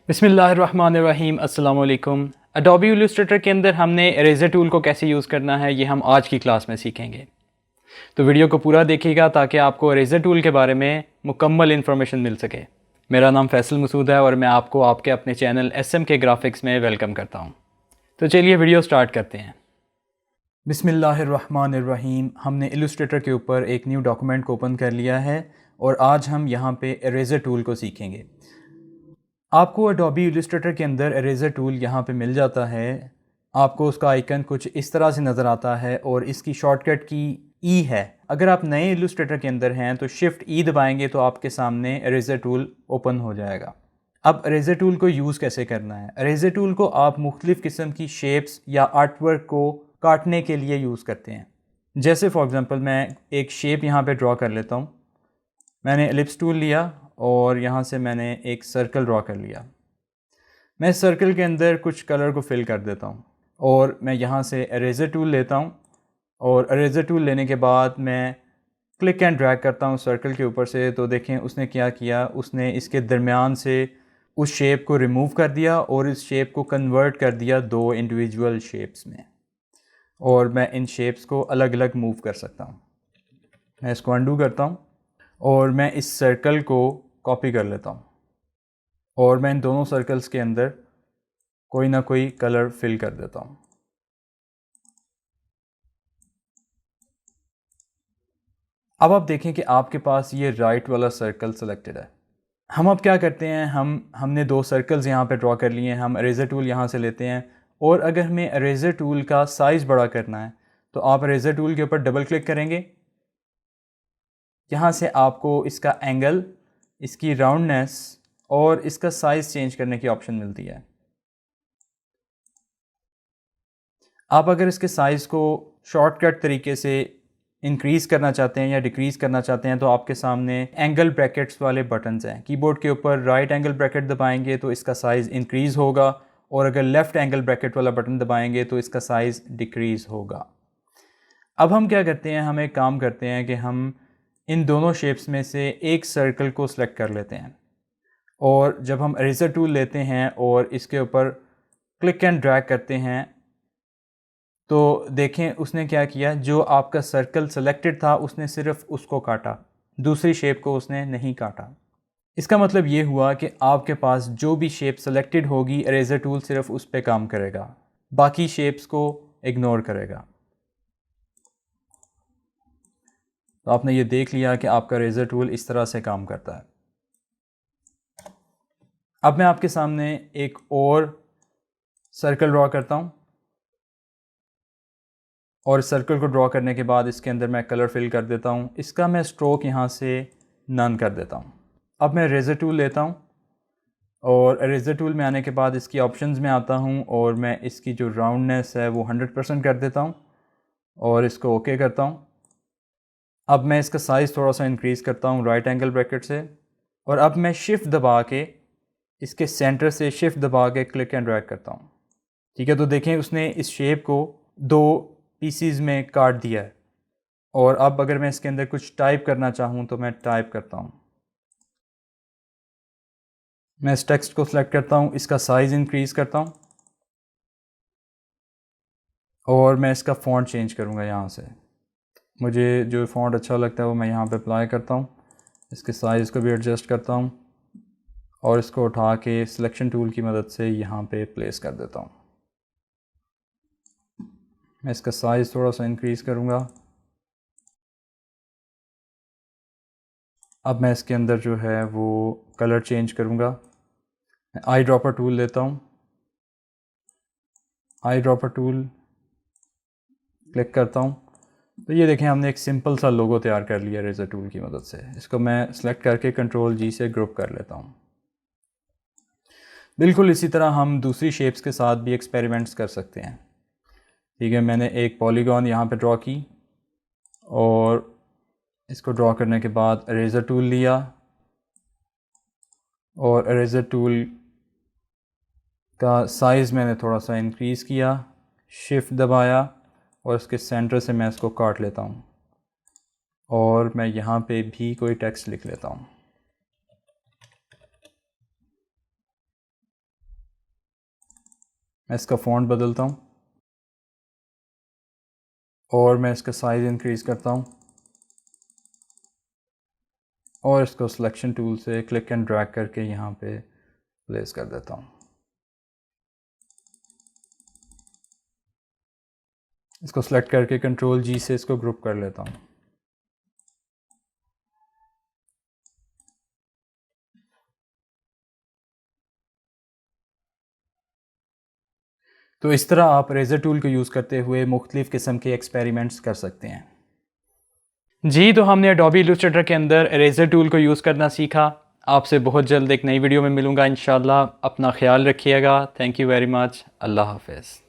बिस्मिल्लाहिर्रहमानिर्रहीम अस्सलाम वालेकुम। अडोबी इलस्ट्रेटर के अंदर हमने इरेज़र टूल को कैसे यूज़ करना है ये हम आज की क्लास में सीखेंगे। तो वीडियो को पूरा देखिएगा ताकि आपको इरेज़र टूल के बारे में मुकम्मल इन्फॉर्मेशन मिल सके। मेरा नाम फैसल मसूद है और मैं आपको आपके अपने चैनल एसएम के ग्राफिक्स में वेलकम करता हूँ। तो चलिए वीडियो स्टार्ट करते हैं। बिस्मिल्लाहिर्रहमानिर्रहीम। हमने इलस्ट्रेटर के ऊपर एक न्यू डॉक्यूमेंट को ओपन कर लिया है और आज हम यहाँ पे इरेज़र टूल को सीखेंगे। आपको अडोबी इलस्ट्रेटर के अंदर इरेज़र टूल यहाँ पे मिल जाता है। आपको उसका आइकन कुछ इस तरह से नज़र आता है और इसकी शॉर्टकट की ई है। अगर आप नए इलस्ट्रेटर के अंदर हैं तो शिफ्ट ई दबाएंगे तो आपके सामने इरेज़र टूल ओपन हो जाएगा। अब इरेज़र टूल को यूज़ कैसे करना है। इरेज़र टूल को आप मुख्तलिफ़ किस्म की शेप्स या आर्ट वर्क को काटने के लिए यूज़ करते हैं। जैसे फॉर एग्ज़ाम्पल मैं एक शेप यहाँ पे ड्रॉ कर लेता हूँ। मैंने एलिप्स टूल लिया और यहाँ से मैंने एक सर्कल ड्रॉ कर लिया। मैं इस सर्कल के अंदर कुछ कलर को फिल कर देता हूँ और मैं यहाँ से इरेज़र टूल लेता हूँ और इरेज़र टूल लेने के बाद मैं क्लिक एंड ड्रैग करता हूँ सर्कल के ऊपर से। तो देखें उसने क्या किया, उसने इसके दरमियान से उस शेप को रिमूव कर दिया और इस शेप को कन्वर्ट कर दिया दो इंडिविजुअल शेप्स में, और मैं इन शेप्स को अलग अलग मूव कर सकता हूँ। मैं इसको अंडू करता हूँ और मैं इस सर्कल को कॉपी कर लेता हूँ और मैं इन दोनों सर्कल्स के अंदर कोई ना कोई कलर फिल कर देता हूँ। अब आप देखें कि आपके पास ये राइट वाला सर्कल सेलेक्टेड है। हम अब क्या करते हैं, हमने दो सर्कल्स यहाँ पे ड्रॉ कर लिए हैं। हम इरेज़र टूल यहाँ से लेते हैं और अगर हमें इरेज़र टूल का साइज़ बड़ा करना है तो आप इरेज़र टूल के ऊपर डबल क्लिक करेंगे। यहाँ से आपको इसका एंगल, इसकी राउंडनेस और इसका साइज़ चेंज करने की ऑप्शन मिलती है। आप अगर इसके साइज़ को शॉर्टकट तरीके से इंक्रीज़ करना चाहते हैं या डिक्रीज़ करना चाहते हैं तो आपके सामने एंगल ब्रैकेट्स वाले बटन्स हैं। कीबोर्ड के ऊपर राइट एंगल ब्रैकेट दबाएंगे तो इसका साइज़ इंक्रीज़ होगा और अगर लेफ़्ट एंगल ब्रैकेट वाला बटन दबाएंगे तो इसका साइज़ डिक्रीज़ होगा। अब हम क्या करते हैं, हम एक काम करते हैं कि हम इन दोनों शेप्स में से एक सर्कल को सिलेक्ट कर लेते हैं और जब हम इरेज़र टूल लेते हैं और इसके ऊपर क्लिक एंड ड्रैग करते हैं तो देखें उसने क्या किया, जो आपका सर्कल सेलेक्टेड था उसने सिर्फ उसको काटा, दूसरी शेप को उसने नहीं काटा। इसका मतलब ये हुआ कि आपके पास जो भी शेप सेलेक्टेड होगी इरेज़र टूल सिर्फ उस पर काम करेगा, बाकी शेप्स को इग्नोर करेगा। तो आपने ये देख लिया कि आपका इरेज़र टूल इस तरह से काम करता है। अब मैं आपके सामने एक और सर्कल ड्रॉ करता हूँ और सर्कल को ड्रॉ करने के बाद इसके अंदर मैं कलर फिल कर देता हूँ। इसका मैं स्ट्रोक यहाँ से नन कर देता हूँ। अब मैं इरेज़र टूल लेता हूँ और इरेज़र टूल में आने के बाद इसकी ऑप्शंस में आता हूँ और मैं इसकी जो राउंडनेस है वो 100% कर देता हूँ और इसको ओके करता हूँ। अब मैं इसका साइज़ थोड़ा सा इंक्रीज़ करता हूँ राइट एंगल ब्रैकेट से और अब मैं शिफ्ट दबा के इसके सेंटर से शिफ्ट दबा के क्लिक एंड ड्रैग करता हूँ। ठीक है, तो देखें उसने इस शेप को दो पीसीज में काट दिया है और अब अगर मैं इसके अंदर कुछ टाइप करना चाहूँ तो मैं टाइप करता हूँ। मैं इस टेक्स्ट को सिलेक्ट करता हूँ, इसका साइज़ इंक्रीज़ करता हूँ और मैं इसका फ़ॉन्ट चेंज करूँगा। यहाँ से मुझे जो फ़ॉन्ट अच्छा लगता है वो मैं यहाँ पे अप्लाई करता हूँ। इसके साइज़ को भी एडजस्ट करता हूँ और इसको उठा के सिलेक्शन टूल की मदद से यहाँ पे प्लेस कर देता हूँ। मैं इसका साइज़ थोड़ा सा इंक्रीज़ करूँगा। अब मैं इसके अंदर जो है वो कलर चेंज करूँगा। मैं आई ड्रॉपर टूल लेता हूँ, आई ड्रॉपर टूल क्लिक करता हूँ तो ये देखें हमने एक सिंपल सा लोगो तैयार कर लिया इरेज़र टूल की मदद से। इसको मैं सेलेक्ट करके कंट्रोल जी से ग्रुप कर लेता हूँ। बिल्कुल इसी तरह हम दूसरी शेप्स के साथ भी एक्सपेरिमेंट्स कर सकते हैं। ठीक है, मैंने एक पॉलीगॉन यहाँ पे ड्रॉ की और इसको ड्रॉ करने के बाद इरेज़र टूल लिया और इरेज़र टूल का साइज़ मैंने थोड़ा सा इंक्रीज़ किया, शिफ्ट दबाया और इसके सेंटर से मैं इसको काट लेता हूँ और मैं यहाँ पे भी कोई टेक्स्ट लिख लेता हूँ। मैं इसका फ़ॉन्ट बदलता हूँ और मैं इसका साइज़ इंक्रीज़ करता हूँ और इसको सिलेक्शन टूल से क्लिक एंड ड्रैग करके यहाँ पे प्लेस कर देता हूँ। इसको सेलेक्ट करके कंट्रोल जी से इसको ग्रुप कर लेता हूँ। तो इस तरह आप रेज़र टूल को यूज़ करते हुए मुख्तलिफ़ किस्म के एक्सपेरिमेंट्स कर सकते हैं। जी, तो हमने एडोबी इलस्ट्रेटर के अंदर रेज़र टूल को यूज़ करना सीखा। आपसे बहुत जल्द एक नई वीडियो में मिलूँगा इंशाल्लाह। अपना ख्याल रखिएगा। Thank you very much. अल्लाह हाफ़िज़।